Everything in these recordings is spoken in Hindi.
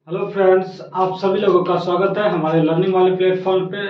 हेलो फ्रेंड्स, आप सभी लोगों का स्वागत है हमारे लर्निंग वाले प्लेटफॉर्म पे।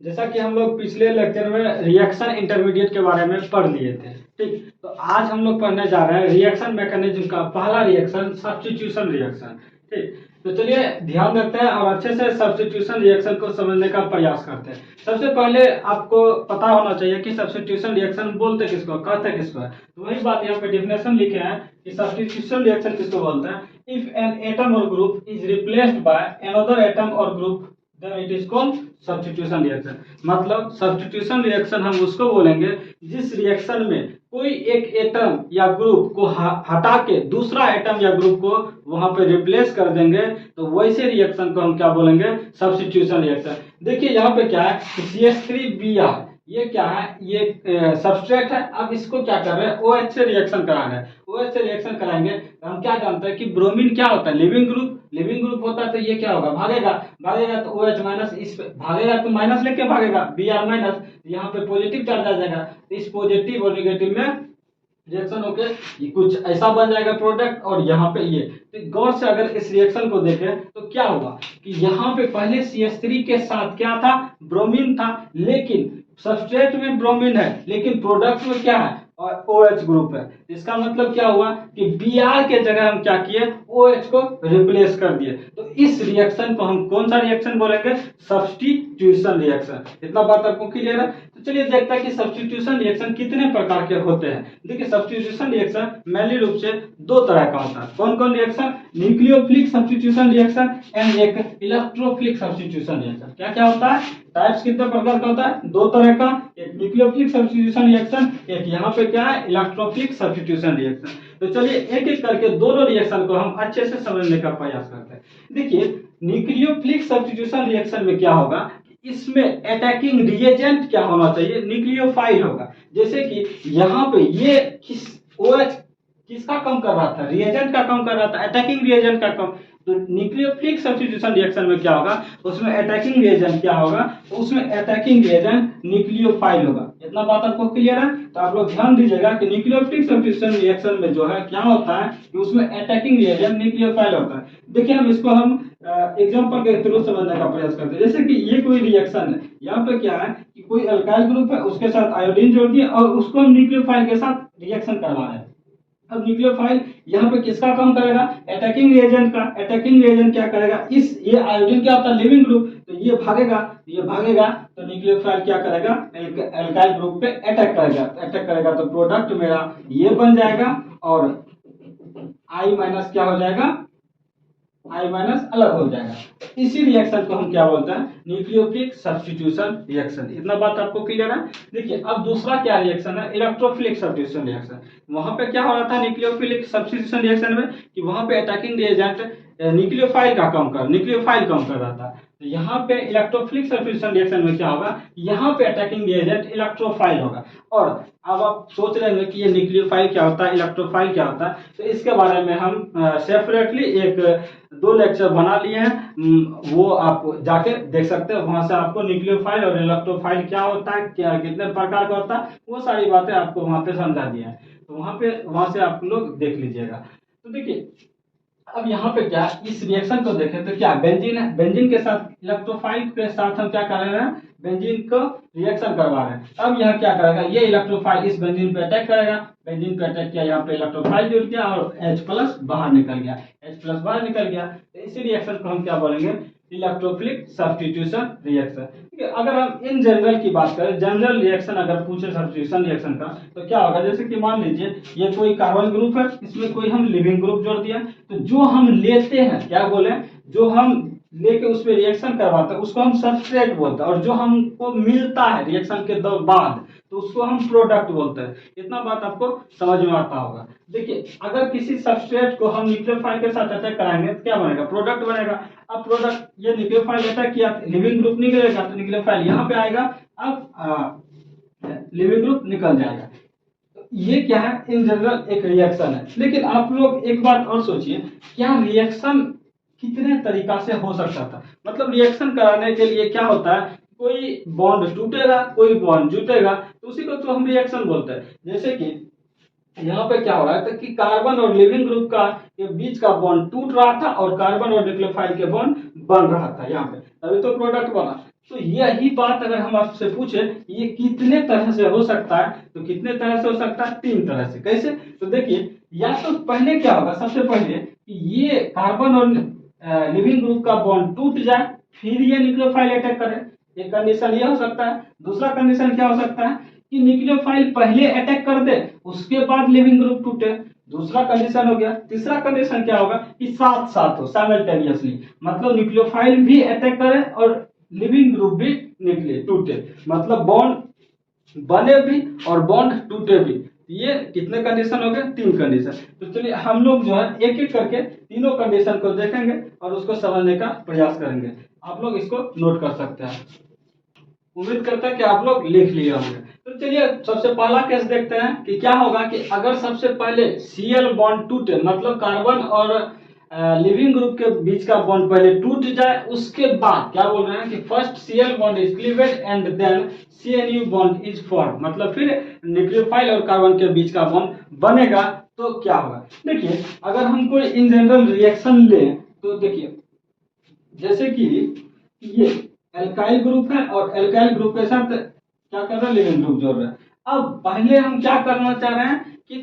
जैसा कि हम लोग पिछले लेक्चर में रिएक्शन इंटरमीडिएट के बारे में पढ़ लिए थे, ठीक। तो आज हम लोग पढ़ने जा रहे हैं रिएक्शन मैकेनिज्म का पहला रिएक्शन, सब्स्टिट्यूशन रिएक्शन, ठीक। तो चलिए ध्यान देते हैं और अच्छे से सब्स्टिट्यूशन रिएक्शन को समझने का प्रयास करते हैं। सबसे पहले आपको पता होना चाहिए कि सब्स्टिट्यूशन रिएक्शन बोलते किसको, कहते किसको है। तो वही बात यहाँ पे डेफिनेशन लिखे हैं कि सब्स्टिट्यूशन रिएक्शन किसको बोलते हैं। If an atom or group is replaced by another atom or group, then it is called substitution reaction। मतलब substitution reaction हम उसको बोलेंगे जिस रिएक्शन में कोई एक एटम या ग्रुप को हटा के दूसरा एटम या ग्रुप को वहां पे रिप्लेस कर देंगे, तो वैसे रिएक्शन को हम क्या बोलेंगे, सब्स्टिट्यूशन रिएक्शन। देखिए यहाँ पे क्या है, CH3Br, ये क्या है, ये सबस्ट्रेट है। अब इसको क्या कर रहे हैं, OH से रिएक्शन करा रहे हैं। OH से रिएक्शन कराएंगे तो हम क्या जानते हैं कि ब्रोमीन क्या होता है, लिविंग ग्रुप। लिविंग ग्रुप होता है तो ये क्या होगा, भागेगा। भागेगा तो OH माइनस, इस पे भागेगा तो माइनस लेके भागेगा, Br माइनस, यहाँ पे पॉजिटिव चार्ज आ जाएगा। तो इस पॉजिटिव और निगेटिव में रिएक्शन होके ये कुछ ऐसा बन जाएगा प्रोडक्ट। और यहाँ पे ये तो गौर से अगर इस रिएक्शन को देखें तो क्या हुआ कि यहाँ पे पहले CH3 के साथ क्या था, ब्रोमीन था, लेकिन सबस्ट्रेट में ब्रोमीन है लेकिन प्रोडक्ट में क्या है, और OH ग्रुप है। इसका मतलब क्या हुआ कि Br के जगह हम क्या किए, OH को रिप्लेस कर दिए। तो इस रिएक्शन को हम कौन सा रिएक्शन बोलेंगे, सब्स्टिट्यूशन रिएक्शन। इतना बात आपको क्लियर है। तो चलिए देखते हैं कि सब्स्टिट्यूशन रिएक्शन कितने प्रकार के होते हैं। देखिए सब्स्टिट्यूशन रिएक्शन मेनली रूप से दो तरह का होता है। कौन कौन reaction, nucleophilic substitution reaction and एक इलेक्ट्रोफिलिक सब्स्टिट्यूशन रिएक्शन। क्या क्या होता है, टाइप्स कितने प्रकार का होता है, दो तरह का, एक न्यूक्लियोफिलिक सब्स्टिट्यूशन रिएक्शन, एक यहाँ पे क्या है, इलेक्ट्रोफिलिक सब्स्टिट्यूशन रिएक्शन। तो चलिए एक एक करके दोनों रिएक्शन को हम अच्छे से समझने का प्रयास करते हैं। देखिए न्यूक्लियोफिलिक सब्स्टिट्यूशन रिएक्शन में क्या होगा, इसमें अटैकिंग रिएजेंट क्या होना चाहिए, न्यूक्लियोफाइल होगा। जैसे कि यहाँ पे ये किस OH किसका कम कर रहा था, रिएजेंट का कम कर रहा था, अटैकिंग रिएजेंट का कम। तो न्यूक्लियोफिलिक सब्स्टिट्यूशन रिएक्शन में क्या होगा, उसमें अटैकिंग रिएजेंट क्या होगा, तो उसमें अटैकिंग रिएजेंट न्यूक्लियोफाइल होगा। इतना बात आपको क्लियर है। तो आप लोग ध्यान दीजिएगा कि न्यूक्लियोफिलिक सब्स्टिट्यूशन रिएक्शन में जो है क्या होता है कि उसमें अटैकिंग रिएजेंट न्यूक्लियोफाइल होता है। देखिए हम इसको हम एग्जांपल के थ्रू समझने का प्रयास करते हैं। जैसे कि ये कोई रिएक्शन है, यहाँ पे क्या है कि कोई अल्काइल ग्रुप है, उसके साथ आयोडीन जोड़ दिया और उसको हम न्यूक्लियोफाइल के साथ रिएक्शन करवा रहे हैं। अब न्यूक्लियोफाइल यहाँ पे किसका कम करेगा, अटैकिंग रिएजेंट का। अटैकिंग रिएजेंट क्या करेगा, इस ये आयोडीन क्या होता है, लिविंग ग्रुप, तो ये भागेगा, तो न्यूक्लियोफाइल क्या करेगा, अल्काइल ग्रुप पे अटैक करेगा तो प्रोडक्ट मेरा ये बन जाएगा और I माइनस क्या हो जाएगा, I माइनस अलग हो जाएगा। इसी रिएक्शन को हम क्या बोलते हैं, न्यूक्लियोफिलिक सब्स्टिट्यूशन रिएक्शन। इतना बात आपको क्लियर है। देखिए अब दूसरा क्या रिएक्शन है, इलेक्ट्रोफिलिक सब्स्टिट्यूशन रिएक्शन। वहां पे क्या हो रहा था न्यूक्लियोफिलिक सब्स्टिट्यूशन रिएक्शन में कि वहां पे अटैकिंग रिएजेंट न्यूक्लियोफाइल कम कर रहा था। तो यहाँ पे इलेक्ट्रोफिलिक सब्स्टिट्यूशन रिएक्शन में क्या होगा, यहाँ पे अटैकिंग रिएजेंट इलेक्ट्रोफाइल होगा। और अब आप सोच रहे हैं कि ये न्यूक्लियोफाइल क्या होता है, इलेक्ट्रोफाइल क्या होता है, तो इसके बारे में हम सेपरेटली एक दो लेक्चर बना लिए हैं, वो आप जाके देख सकते हैं। वहां से आपको न्यूक्लियोफाइल और इलेक्ट्रोफाइल क्या होता है, क्या कितने प्रकार का होता है, वो सारी बातें आपको वहां पे समझा दिया है। तो वहां से आप लोग देख लीजिएगा। तो देखिए अब यहाँ पे क्या, इस रिएक्शन को देखें तो क्या बेंजीन है, बेंजीन के साथ इलेक्ट्रोफाइल के साथ हम क्या कर रहे हैं, बेंजीन को रिएक्शन करवा रहे हैं। अब यहाँ क्या करेगा, ये इलेक्ट्रोफाइल इस बेंजीन पे अटैक करेगा, बेंजीन पे अटैक किया, यहाँ पे इलेक्ट्रोफाइल जुड़ गया और H+ बाहर निकल गया, H+ बाहर निकल गया। तो इसी रिएक्शन को हम क्या बोलेंगे, इलेक्ट्रोफिलिक सब्स्टिट्यूशन रिएक्शन। ठीक है, अगर हम इन जनरल की बात करें, जनरल रिएक्शन अगर पूछे सब्स्टिट्यूशन रिएक्शन का, तो क्या होगा, जैसे कि मान लीजिए ये कोई कार्बन ग्रुप है, इसमें कोई हम लिविंग ग्रुप जोड़ दिया, तो जो हम लेते हैं, क्या बोले, जो हम लेके उस पर रिएक्शन करवाते हैं उसको हम सबस्ट्रेट बोलते हैं, और जो हमको मिलता है रिएक्शन के बाद तो उसको हम प्रोडक्ट बोलते हैं। इतना बात आपको समझ में आता होगा। देखिए अगर किसी सबस्ट्रेट को हम न्यूक्लियोफाइल के साथ अटैक कराएंगे तो क्या बनेगा, प्रोडक्ट बनेगा। अब प्रोडक्ट, ये न्यूक्लियोफाइल अटैक किया, लिविंग ग्रुप निकलेगा तो न्यूक्लियोफाइल यहाँ पे आएगा, अब लिविंग ग्रुप निकल जाएगा। तो ये क्या है, इन जनरल एक रिएक्शन है। लेकिन आप लोग एक बात और सोचिए, क्या रिएक्शन कितने तरीका से हो सकता था। मतलब रिएक्शन कराने के लिए क्या होता है, कोई बॉन्ड टूटेगा, कोई बॉन्ड जुटेगा, तो उसी को तो हम रिएक्शन बोलते हैं। जैसे कि यहाँ पे क्या हो रहा है कि कार्बन और लिविंग ग्रुप का के बीच का बॉन्ड टूट रहा था और कार्बन और न्यूक्लियोफाइल के बॉन्ड बन रहा था यहाँ पे, तभी तो प्रोडक्ट बना। तो यही बात अगर हम आपसे पूछे ये कितने तरह से हो सकता है, तो कितने तरह से हो सकता है, 3 तरह से। कैसे? तो देखिए, या तो पहले क्या होगा, सबसे पहले कि ये कार्बन और लिविंग ग्रुप का बॉन्ड टूट जाए, फिर ये न्यूक्लियोफाइल अटैक करे। एक कंडीशन ये हो सकता है। दूसरा कंडीशन क्या हो सकता है कि न्यूक्लियोफाइल पहले अटैक कर दे, उसके बाद लिविंग ग्रुप टूटे। दूसरा कंडीशन हो गया। तीसरा कंडीशन क्या होगा कि साथ साथ हो, साइमल्टेनियसली, मतलब न्यूक्लियोफाइल भी अटैक करे और लिविंग ग्रुप भी निकले टूटे, मतलब बॉन्ड बने भी और बॉन्ड टूटे भी। ये कितने कंडीशन हो गए? 3 कंडीशन। तो चलिए हम लोग जो है एक एक करके तीनों कंडीशन को देखेंगे और उसको समझने का प्रयास करेंगे। आप लोग इसको नोट कर सकते हैं। उम्मीद करते हैं कि आप लोग लिख लिए होंगे। तो चलिए सबसे पहला केस देखते हैं कि क्या होगा कि अगर सबसे पहले Cl बॉन्ड टूटे, मतलब कार्बन और लिविंग ग्रुप के बीच का बॉन्ड पहले टूट जाए, उसके बाद क्या बोल रहे हैं कि first Cl bond is cleaved and then CNU bond is form, मतलब फिर न्यूक्लियोफाइल और कार्बन के बीच का बॉन्ड बनेगा। तो क्या होगा? देखिए, अगर हम कोई इन जनरल रिएक्शन लें तो देखिए, जैसे कि ये एल्काइल ग्रुप है और एल्काइल ग्रुप के साथ क्या कर रहा है, लिविंग ग्रुप जोड़ रहा है। अब पहले हम क्या करना चाह रहे हैं कि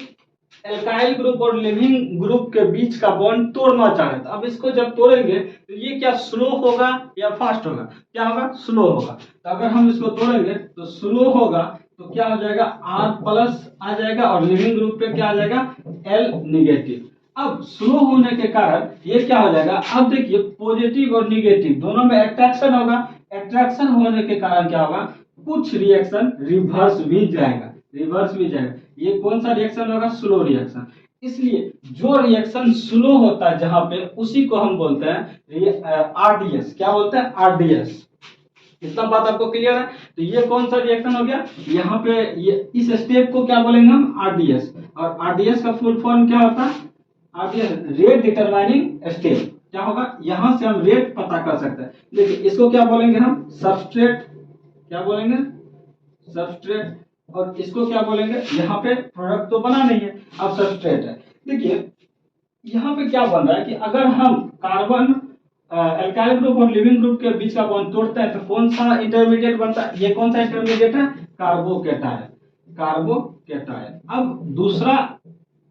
एल्काइल ग्रुप और लिविंग ग्रुप के बीच का बॉन्ड तोड़ना चाह रहे हैं। तो अब इसको जब तोड़ेंगे तो ये क्या स्लो होगा या फास्ट होगा? क्या होगा? स्लो होगा। तो अगर हम इसको तोड़ेंगे तो स्लो होगा, तो क्या हो जाएगा, R प्लस आ जाएगा और लिविंग ग्रुप पे क्या आ जाएगा, L निगेटिव। अब स्लो होने के कारण ये क्या हो जाएगा, अब देखिए पॉजिटिव और निगेटिव दोनों में अट्रैक्शन होगा। अट्रैक्शन होने के कारण क्या होगा, कुछ रिएक्शन रिवर्स भी जाएगा, रिवर्स भी जाएगा। ये कौन सा रिएक्शन होगा? Slow reaction. इसलिए जो रिएक्शन स्लो होता है जहां पे, उसी को हम बोलते हैं RDS। क्या बोलते हैं? RDS। इतना बात आपको क्लियर है? तो ये कौन सा रिएक्शन हो गया, यहाँ पे ये इस स्टेप को क्या बोलेंगे हम? RDS। और RDS का फुल फॉर्म क्या होता है? RDS rate determining step. क्या होगा, यहां से हम रेट पता कर सकते हैं। देखिए इसको क्या बोलेंगे हम? सबस्ट्रेट। क्या बोलेंगे? सबस्ट्रेट। और इसको क्या बोलेंगे? यहाँ पे प्रोडक्ट तो बना नहीं है, अब सबस्ट्रेट है। देखिए यहाँ पे क्या बन रहा है कि अगर हम कार्बन एल्काइल ग्रुप और लिविंग ग्रुप के बीच का बॉन्ड तोड़ते हैं तो कौन सा इंटरमीडिएट बनता है? ये कौन सा इंटरमीडिएट है? कार्बोकेटायन। कार्बोकेटायन। अब दूसरा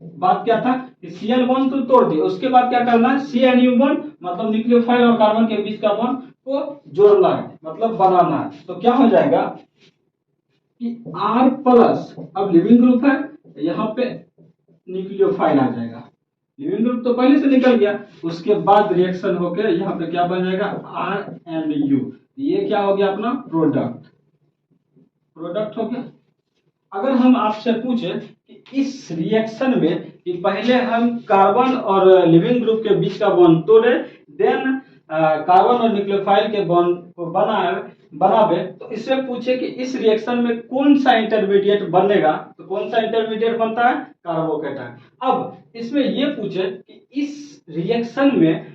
बात क्या था कि Cl बॉन्ड तो तोड़ दिए, उसके बाद क्या करना है? CNU बॉन्ड, मतलब न्यूक्लियोफाइल और कार्बन के बीच का बॉन्ड को जोड़ना है, मतलब बनाना है। तो क्या हो जाएगा कि R प्लस, अब लिविंग ग्रुप है, यहाँ पे न्यूक्लियोफाइल आ जाएगा। लिविंग ग्रुप तो पहले से निकल गया, उसके बाद रिएक्शन होकर यहाँ पे क्या बन जाएगा? R&U। ये क्या हो गया अपना? प्रोडक्ट। प्रोडक्ट हो गया। अगर हम आपसे पूछे कि इस रिएक्शन में कि पहले हम कार्बन और लिविंग ग्रुप के बीच का बॉन्ड तोड़े, देन कार्बन और न्यूक्लियोफाइल के बॉन्ड को बनावे, तो इससे पूछे कि इस रिएक्शन में कौन सा इंटरमीडिएट बनेगा, तो कौन सा इंटरमीडिएट बनता है? कार्बोकेटायन। अब इसमें ये पूछे कि इस रिएक्शन में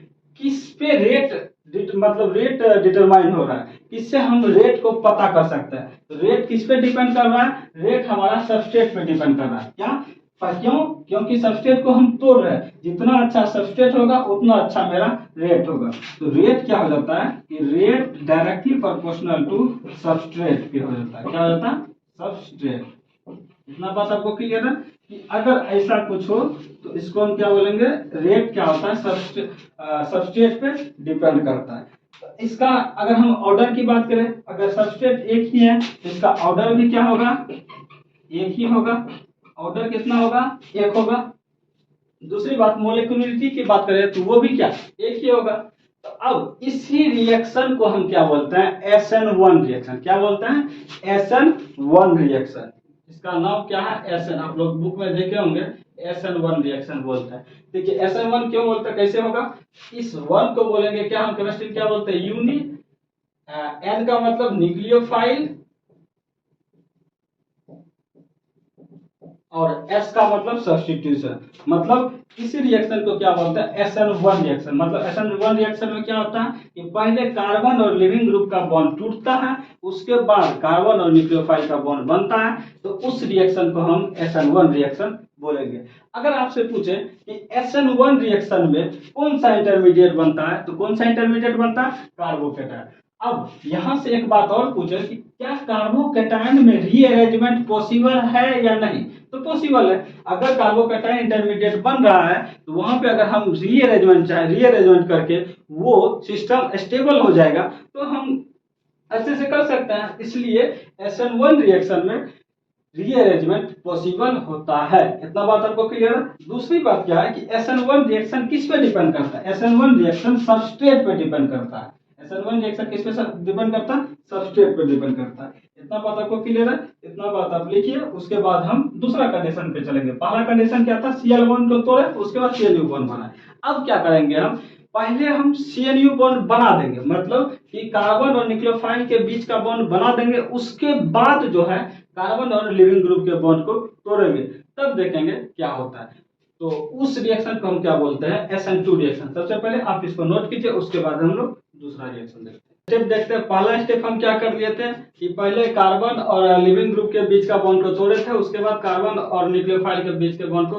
किस पे मतलब रेट डिटरमाइन हो रहा है, किससे हम रेट को पता कर सकते हैं? तो रेट किस पे डिपेंड कर रहा है? रेट हमारा सबस्ट्रेट पे डिपेंड कर रहा है। क्या? क्यों? क्योंकि सबस्ट्रेट को हम तोड़ रहे हैं, जितना अच्छा सबस्ट्रेट होगा उतना अच्छा मेरा रेट होगा। तो रेट क्या हो जाता है कि rate directly proportional to substrate पे हो जाता है। क्या हो जाता है? सबस्ट्रेट। इतना बात आपको क्लियर है कि अगर ऐसा कुछ हो तो इसको हम क्या बोलेंगे? रेट क्या होता है? सबस्ट्रेट पे डिपेंड करता है। तो इसका अगर हम ऑर्डर की बात करें, अगर सबस्ट्रेट एक ही है तो इसका ऑर्डर भी क्या होगा? एक ही होगा। ऑर्डर कितना होगा? एक होगा। दूसरी बात, मोलिकुलरिटी की बात करें तो वो भी क्या? एक ही होगा। तो अब इसी रिएक्शन को हम क्या बोलते हैं? SN1 reaction. क्या बोलते हैं? SN1 reaction. इसका नाम क्या है? SN। आप लोग बुक में देखे होंगे, SN1 रिएक्शन बोलते हैं। देखिए SN1 क्यों बोलते हैं, कैसे होगा? इस वन को बोलेंगे क्या, हम केमिस्ट्री क्या बोलते हैं? यूनि। N का मतलब न्यूक्लियोफाइल और S का मतलब सब्स्टिट्यूशन। मतलब इसी रिएक्शन को क्या बोलते हैं, SN1 रिएक्शन। मतलब SN1 रिएक्शन में क्या होता है कि पहले कार्बन और लिविंग ग्रुप का बॉन्ड टूटता है, उसके बाद कार्बन और न्यूक्लियोफाइल का बॉन्ड बनता है, तो उस रिएक्शन को हम SN1 रिएक्शन बोलेंगे। अगर आपसे पूछे कि SN1 रिएक्शन में कौन सा इंटरमीडिएट बनता है, तो कौन सा इंटरमीडिएट बनता है, कार्बोकेटायन। अब यहां से एक बात और पूछे कि क्या कार्बोकेटायन में रीअरेंजमेंट पॉसिबल है या नहीं, तो पॉसिबल है। अगर कार्बोकेटायन इंटरमीडिएट बन रहा है तो वहां पे अगर हम रीअरेंजमेंट करके वो सिस्टम स्टेबल हो जाएगा तो हम अच्छे से कर सकते हैं। इसलिए SN1 रिएक्शन में रीअरेंजमेंट पॉसिबल होता है। इतना बात आपको क्लियर है। दूसरी बात क्या है कि SN1 रिएक्शन किस पे डिपेंड करता है, SN1 रिएक्शन सबस्ट्रेट पे डिपेंड करता है। SN1 रिएक्शन किस पे डिपेंड करता है, सबस्ट्रेट पे डिपेंड करता है। इतना बात आपको क्लियर है। इतना बात आप लिखिए, उसके बाद हम दूसरा कंडीशन पे चलेंगे। पहला कंडीशन क्या था, Cl बॉन्ड को तोड़े, उसके बाद Cnu बॉन्ड बनाए। अब क्या करेंगे हम, पहले हम CNU बॉन्ड बना देंगे, मतलब कि कार्बन और न्यूक्लियोफाइल के बीच का बॉन्ड बना देंगे, उसके बाद जो है कार्बन और लिविंग ग्रुप के बॉन्ड को तोड़ेंगे, तब देखेंगे क्या होता है। तो उस रिएक्शन को हम क्या बोलते हैं, SN2 रिएक्शन। सबसे पहले आप इसको नोट कीजिए, उसके बाद हम लोग दूसरा रिएक्शन देखते हैं। स्टेप देखते हैं। पहला स्टेप हम क्या कर लिए थे कि पहले कार्बन और लिविंग ग्रुप के बीच का बॉन्ड को तोड़े थे, उसके बाद कार्बन और न्यूक्लियोफाइल के बीच के बॉन्ड को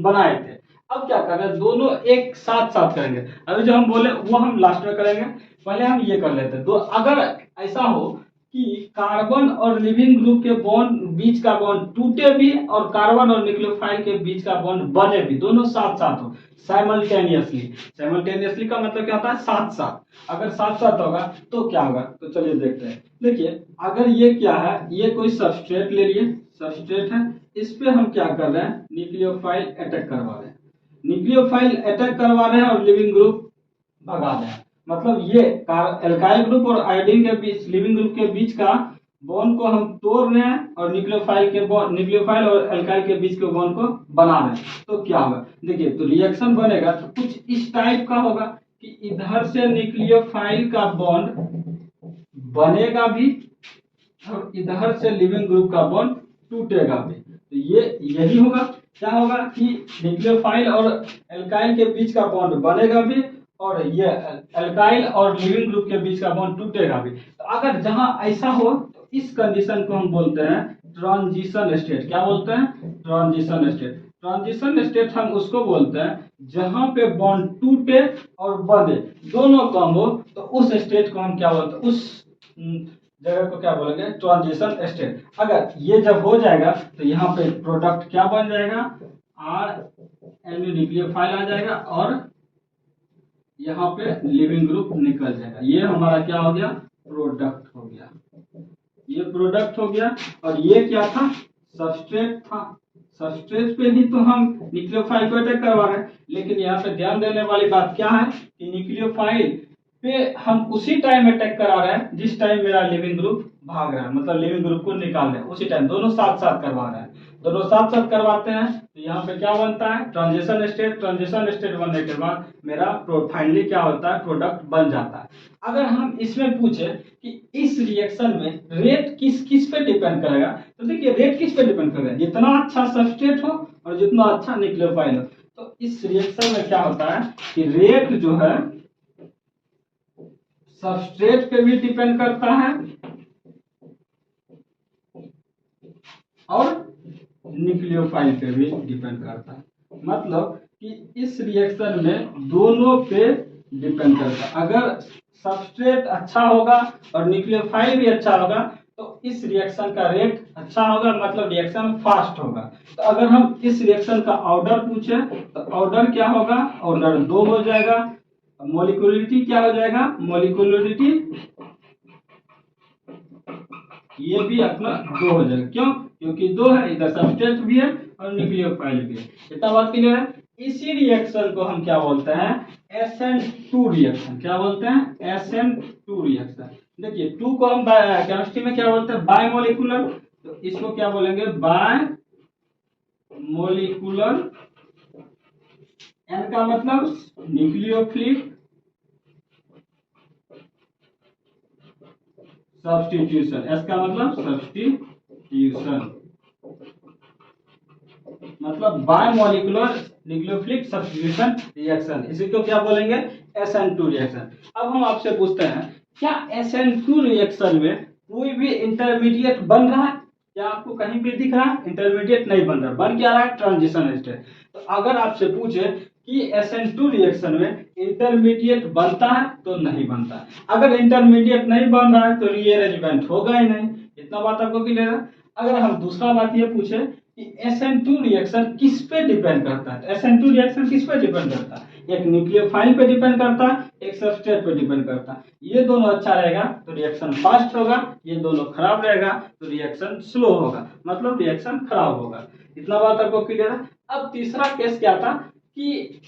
बनाए थे। अब क्या कर रहे हैं, दोनों एक साथ साथ करेंगे। अभी जो हम बोले वो हम लास्ट में करेंगे, पहले हम ये कर लेते हैं। दो अगर ऐसा हो कि कार्बन और लिविंग ग्रुप के बॉन्ड बीच का बॉन्ड टूटे भी और कार्बन और न्यूक्लियोफाइल के बीच का बॉन्ड बने भी, दोनों साथ साथ हो, साइमल्टेनियसली का मतलब क्या होता है, साथ साथ। अगर साथ साथ होगा तो क्या होगा, तो चलिए देखते हैं। देखिए अगर ये क्या है, ये कोई सबस्ट्रेट ले लिए, सबस्ट्रेट है, इस पे हम क्या कर रहे हैं, न्यूक्लियोफाइल अटैक करवा रहे हैं, न्यूक्लियोफाइल अटैक करवा रहे हैं और लिविंग ग्रुप भगा दें। मतलब ये एल्काइल ग्रुप और आयोडीन के बीच, लिविंग ग्रुप के बीच का बॉन्ड को हम तोड़ रहे हैं और न्यूक्लियोफाइल और एल्काइल के बीच के बॉन्ड को बना रहे हैं। तो क्या होगा, देखिए तो रिएक्शन बनेगा तो कुछ इस टाइप का होगा कि इधर से न्यूक्लियोफाइल का बॉन्ड बनेगा भी और इधर से लिविंग ग्रुप का बॉन्ड टूटेगा भी। तो ये यही होगा। क्या होगा कि न्यूक्लियोफाइल और एल्काइल के बीच का बॉन्ड बनेगा भी और ये एल्काइल और लिविंग ग्रुप के बीच का बॉन्ड टूटेगा भी। तो अगर जहां ऐसा हो तो इस कंडीशन को हम बोलते हैं ट्रांजिशन स्टेट। क्या बोलते हैं, ट्रांजिशन स्टेट। ट्रांजिशन स्टेट हम उसको बोलते हैं जहां पे बॉन्ड टूटे और बने, दोनों कम हो, तो उस स्टेट को हम क्या बोलते हैं, उस जगह को क्या बोलेंगे, ट्रांजिशन स्टेट। अगर ये जब हो जाएगा तो यहाँ पे प्रोडक्ट क्या बन जाएगा, RNA न्यूक्लियोफाइल आ जाएगा और यहाँ पे लिविंग ग्रुप निकल जाएगा। ये हमारा क्या हो गया, प्रोडक्ट हो गया, ये प्रोडक्ट हो गया। और ये क्या था, सबस्ट्रेट था। सबस्ट्रेट पे ही तो हम न्यूक्लियोफाइल को अटैक करवा रहे हैं। लेकिन यहाँ पे ध्यान देने वाली बात क्या है कि न्यूक्लियोफाइल पे हम उसी टाइम अटैक करा रहे हैं जिस टाइम मेरा लिविंग ग्रुप भाग रहा है, मतलब लिविंग ग्रुप को निकाल रहे हैं उसी टाइम, दोनों साथ साथ करवा रहे हैं। दोनों साथ साथ करवाते हैं तो यहाँ पे क्या बनता है, ट्रांजिशन स्टेट। ट्रांजिशन स्टेट बनने के बाद मेरा फाइनली क्या होता है, प्रोडक्ट बन जाता है। अगर हम इसमें पूछे कि इस रिएक्शन में रेट किस किस पे डिपेंड करेगा, तो देखिए रेट किस पे डिपेंड करेगा, जितना अच्छा सबस्ट्रेट हो और जितना अच्छा न्यूक्लियोफाइल हो। तो इस रिएक्शन में क्या होता है कि रेट जो है सबस्ट्रेट पे भी डिपेंड करता है और न्यूक्लियोफाइल पे भी डिपेंड करता है। मतलब कि इस रिएक्शन में दोनों पे डिपेंड करता है। अगर सबस्ट्रेट अच्छा होगा और न्यूक्लियोफाइल भी अच्छा होगा तो इस रिएक्शन का रेट अच्छा होगा, मतलब रिएक्शन फास्ट होगा। तो अगर हम इस रिएक्शन का ऑर्डर पूछे तो ऑर्डर क्या होगा, ऑर्डर 2 हो जाएगा। मोलिकुलरिटी क्या हो जाएगा, मोलिकुलरिटी ये भी अपना 2 हो जाएगा। क्यों, क्योंकि 2 है, इधर सबस्ट्रेट भी है और न्यूक्लियोफाइल भी है। इतना बात क्लियर है। इसी रिएक्शन को हम क्या बोलते हैं, SN2 रिएक्शन। क्या बोलते हैं, SN2 रिएक्शन। देखिए 2 को हम केमिस्ट्री में क्या बोलते हैं, बायमोलिकुलर। तो इसको क्या बोलेंगे, बाय मोलिकुलर। N का मतलब न्यूक्लियोफिलिक सब्स्टिट्यूशन, S का मतलब सब्स्टिट्यूशन। मतलब बायमोलिकुलर न्यूक्लियोफिलिक सब्स्टिट्यूशन रिएक्शन, इसी को क्या बोलेंगे, SN2 रिएक्शन। अब हम आपसे पूछते हैं, क्या SN2 रिएक्शन में कोई भी इंटरमीडिएट बन रहा है? क्या आपको कहीं भी दिख रहा है? इंटरमीडिएट नहीं बन रहा, बन क्या रहा है, ट्रांजिशन स्टेट। तो अगर आपसे पूछे कि SN2 रिएक्शन में इंटरमीडिएट बनता है तो नहीं बनता है। अगर इंटरमीडिएट नहीं बन रहा है तो रीअरेंजमेंट होगा ही नहीं। इतना बात आपको क्लियर है। अगर हम दूसरा बात ये पूछे कि SN2 रिएक्शन किस पे डिपेंड करता है, SN2 रिएक्शन किस पे डिपेंड करता है, एक न्यूक्लियोफाइल पे डिपेंड करता है, एक सबस्ट्रेट पे डिपेंड करता है। ये दोनों अच्छा रहेगा तो रिएक्शन फास्ट होगा, ये दोनों खराब रहेगा तो रिएक्शन स्लो होगा, मतलब रिएक्शन खराब होगा। इतना बात आपको क्लियर है। अब तीसरा केस क्या था कि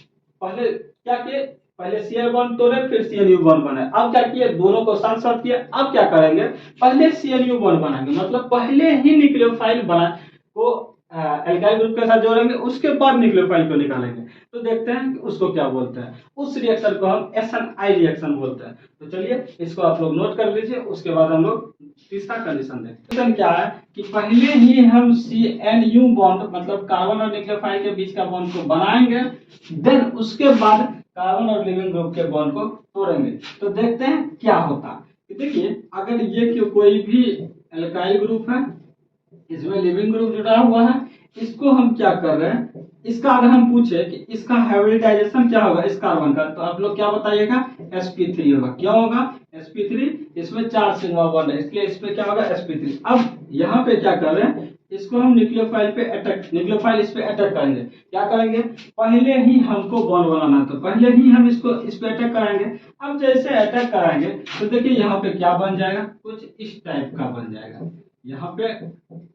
पहले क्या किए, पहले Cl बॉन्ड तोड़े फिर Cnu बॉन्ड बनाए। अब क्या किए, दोनों को साथ साथ किए। अब क्या करेंगे, पहले Cnu बॉन्ड बनाएंगे, मतलब पहले ही न्यूक्लियोफाइल बना को एल्काइल ग्रुप के साथ जोड़ेंगे, उसके बाद न्यूक्लियोफाइल को निकालेंगे। तो देखते हैं कि उसको क्या बोलते हैं। उस रिएक्शन को हम SNI रिएक्शन बोलते हैं। तो चलिए इसको आप लोग नोट कर लीजिए, उसके बाद हम लोग तीसरा कंडीशन देखते हैं। क्या है कि पहले ही हम CNU बॉन्ड मतलब कार्बन और न्यूक्लियोफाइल के बीच का बॉन्ड को बनाएंगे, देन उसके बाद कार्बन और लिविंग ग्रुप के बॉन्ड को तोड़ेंगे। तो देखते हैं क्या होता है। देखिए अगर ये कोई भी एल्काइल ग्रुप है, इसमें लिविंग ग्रुप जुड़ा हुआ है, इसको हम क्या कर रहे हैं, इसका अगर हम पूछे कि इसका हाइब्रिडाइजेशन क्या होगा इस कार्बन का, तो आप लोग क्या बताइएगा, sp3 होगा। क्यों होगा sp3, इसमें 4 सिग्मा बॉन्ड है, इसलिए इसमें क्या होगा sp3। अब यहाँ पे क्या कर रहे हैं, इसको हम न्यूक्लियोफाइल पे अटैक, न्यूक्लियोफाइल इस पे अटैक करेंगे। क्या करेंगे, पहले ही हमको बॉन्ड बनाना है तो पहले ही हम इसको इस पे अटैक कराएंगे। अब जैसे अटैक कराएंगे तो देखिए यहाँ पे क्या बन जाएगा, कुछ इस टाइप का बन जाएगा। यहाँ पे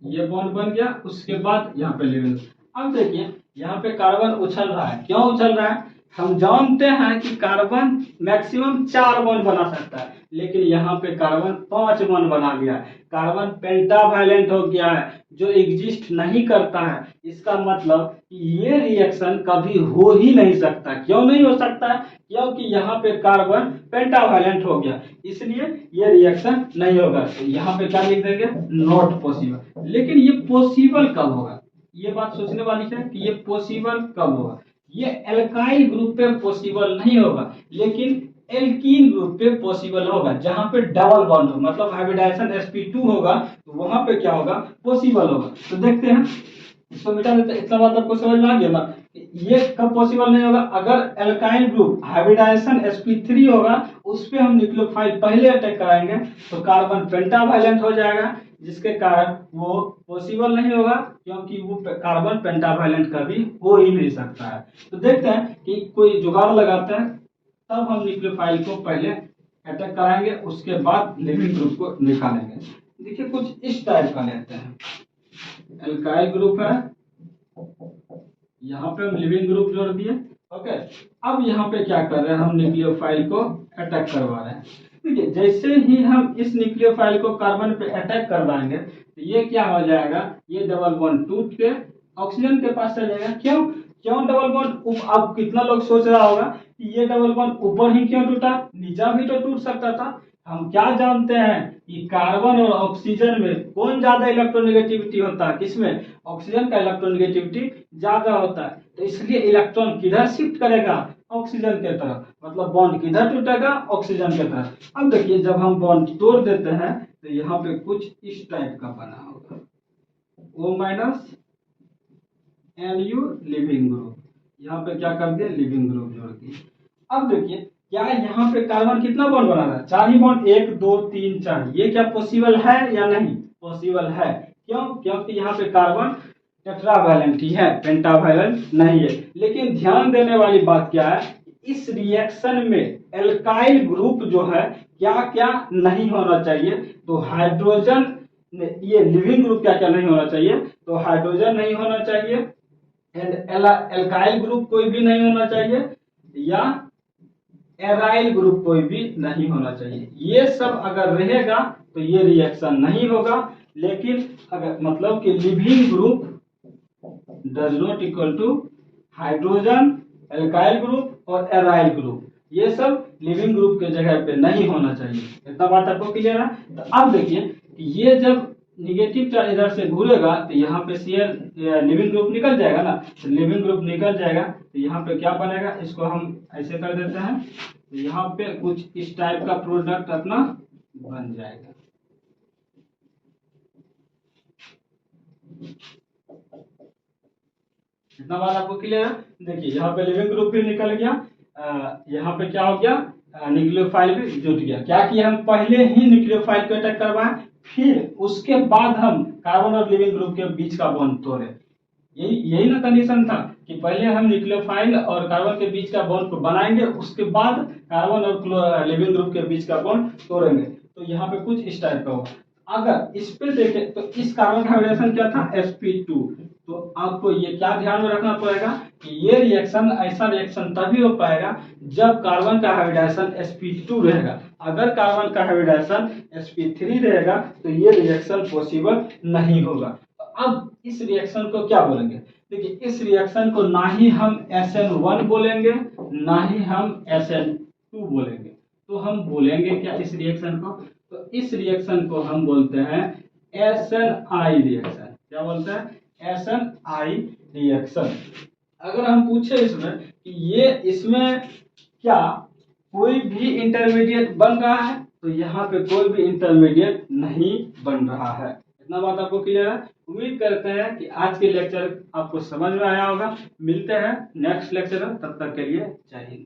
ये बॉन्ड बन गया, उसके बाद यहाँ पे लिविंग। अब देखिए यहाँ पे कार्बन उछल रहा है। क्यों उछल रहा है, हम जानते हैं कि कार्बन मैक्सिमम 4 बॉन्ड बना सकता है, लेकिन यहाँ पे कार्बन 5 बॉन्ड बना लिया है। कार्बन पेंटावैलेंट हो गया है, जो एग्जिस्ट नहीं करता है। इसका मतलब कि ये रिएक्शन कभी हो ही नहीं सकता। क्यों नहीं हो सकता है, क्योंकि यहाँ पे कार्बन पेंटावैलेंट हो गया, इसलिए ये रिएक्शन नहीं होगा। तो यहाँ पे क्या लिख देंगे, नॉट पॉसिबल। लेकिन ये पॉसिबल कब होगा, ये बात सोचने वाली है कि ये पॉसिबल कब होगा। ये एल्काइल ग्रुप पे पॉसिबल नहीं होगा, लेकिन एल्कीन ग्रुप पे पॉसिबल होगा, जहां पे डबल बॉन्ड हो, मतलब हाइब्रिडाइजेशन sp2 होगा, तो वहां पे क्या होगा, पॉसिबल होगा। तो देखते हैं, इसको मिटा देते हैं। इतना बात आपको समझ में आ गया ना, ये कब पॉसिबल नहीं होगा, अगर एल्काइल ग्रुप हाइब्रिडाइजेशन sp3 होगा, उस पे हम न्यूक्लियोफाइल पहले अटैक कराएंगे तो कार्बन पेंटावैलेंट हो जाएगा, जिसके कारण वो पॉसिबल नहीं होगा, क्योंकि वो कार्बन पेंटावैलेंट कभी हो ही नहीं सकता है। तो देखते हैं कि कोई जुगाड़ लगाते हैं, तब हम न्यूक्लियोफाइल को पहले अटैक कराएंगे, उसके बाद लिविंग ग्रुप को निकालेंगे। देखिए कुछ इस टाइप का लेते हैं, एल्काइल ग्रुप है, यहाँ पे हम लिविंग ग्रुप जोड़ दिए। ओके, अब यहाँ पे क्या कर रहे हैं, हम न्यूक्लियोफाइल को अटैक करवा रहे हैं। देखिए जैसे ही हम इस न्यूक्लियोफाइल को कार्बन पे अटैक करवाएंगे तो ये क्या हो जाएगा, ये डबल बॉन्ड टूट के ऑक्सीजन के पास चलेगा। क्यों क्यों डबल बॉन्ड, अब कितना लोग सोच रहा होगा कि ये डबल बॉन्ड ऊपर ही क्यों टूटा, नीचा भी तो टूट सकता था। हम क्या जानते हैं कि कार्बन और ऑक्सीजन में कौन ज्यादा इलेक्ट्रोनेगेटिविटी होता है, किसमें, ऑक्सीजन का इलेक्ट्रोनेगेटिविटी ज्यादा होता है। तो इसलिए इलेक्ट्रॉन किधर शिफ्ट करेगा, ऑक्सीजन के तरफ, मतलब बॉन्ड किधर टूटेगा, ऑक्सीजन के तरफ। अब देखिए जब हम बॉन्ड तोड़ देते हैं तो यहाँ पे कुछ इस टाइप का बना होगा, O minus NU leaving group, यहाँ पे क्या कर दिया, लिविंग ग्रुप जोड़ दिए। अब देखिए क्या यहाँ पे कार्बन कितना बॉन्ड बना रहा है, 4 ही बॉन्ड, 1 2 3 4। ये क्या पॉसिबल है या नहीं, पॉसिबल है। क्यों, क्योंकि यहाँ पे कार्बन टेट्रावैलेंट ही है, पेंटावैलेंट नहीं है। लेकिन ध्यान देने वाली बात क्या है, इस रिएक्शन में एल्काइल ग्रुप जो है क्या क्या नहीं होना चाहिए, तो हाइड्रोजन, ये लिविंग ग्रुप क्या क्या नहीं होना चाहिए, तो हाइड्रोजन नहीं होना चाहिए, एंड एल्काइल ग्रुप कोई भी नहीं होना चाहिए, या एराइल ग्रुप कोई भी नहीं होना चाहिए। ये सब अगर रहेगा तो ये रिएक्शन नहीं होगा। लेकिन अगर मतलब कि leaving group does not equal to hydrogen, alkyl group और एराइल ग्रुप, ये सब लिविंग ग्रुप के जगह पे नहीं होना चाहिए। इतना बात आपको क्लियर है। तो अब देखिए ये जब निगेटिव चार्ज इधर से घूरेगा तो यहाँ पे Cl लिविंग ग्रुप निकल जाएगा ना, तो लिविंग ग्रुप निकल जाएगा तो यहाँ पे क्या बनेगा, इसको हम ऐसे कर देते हैं, तो यहाँ पे कुछ इस टाइप का प्रोडक्ट अपना बन जाएगा। इतना बात आपको क्लियर है। देखिए यहाँ पे लिविंग ग्रुप भी निकल गया, यहाँ पे क्या हो गया, न्यूक्लियोफाइल भी जुट गया। क्या किया, हम पहले ही न्यूक्लियोफाइल को अटैक करवाएं, फिर उसके बाद हम कार्बन और लिविंग ग्रुप के बीच का बॉन्ड तोड़े। यही यही ना कंडीशन था कि पहले हम न्यूक्लियोफाइल और कार्बन के बीच का बॉन्ड को बनाएंगे, उसके बाद कार्बन और लिविंग ग्रुप के बीच का बॉन्ड तोड़ेंगे। तो यहाँ पे कुछ इस टाइप का होगा। अगर इस पे देखें तो इस कार्बन का हाइब्रिडेशन क्या था, sp2। तो आपको ये क्या ध्यान में रखना पड़ेगा कि ये रिएक्शन, ऐसा रिएक्शन तभी हो पाएगा जब कार्बन का हाइब्रिडेशन sp2 रहेगा। अगर कार्बन का हाइब्रिडेशन sp3 रहेगा तो ये रिएक्शन पॉसिबल नहीं होगा। तो अब इस रिएक्शन को क्या बोलेंगे, देखिए इस रिएक्शन को ना ही हम SN1 बोलेंगे, ना ही हम SN2 बोलेंगे। तो हम बोलेंगे क्या इस रिएक्शन को, तो इस रिएक्शन को हम बोलते हैं SNI रिएक्शन। क्या बोलते हैं, SNI रिएक्शन। अगर हम पूछे इसमें कि ये इसमें क्या कोई भी इंटरमीडिएट बन रहा है, तो यहाँ पे कोई भी इंटरमीडिएट नहीं बन रहा है। इतना बात आपको क्लियर है। उम्मीद करते हैं कि आज के लेक्चर आपको समझ में आया होगा। मिलते हैं नेक्स्ट लेक्चर में, तब तक के लिए जय हिंद।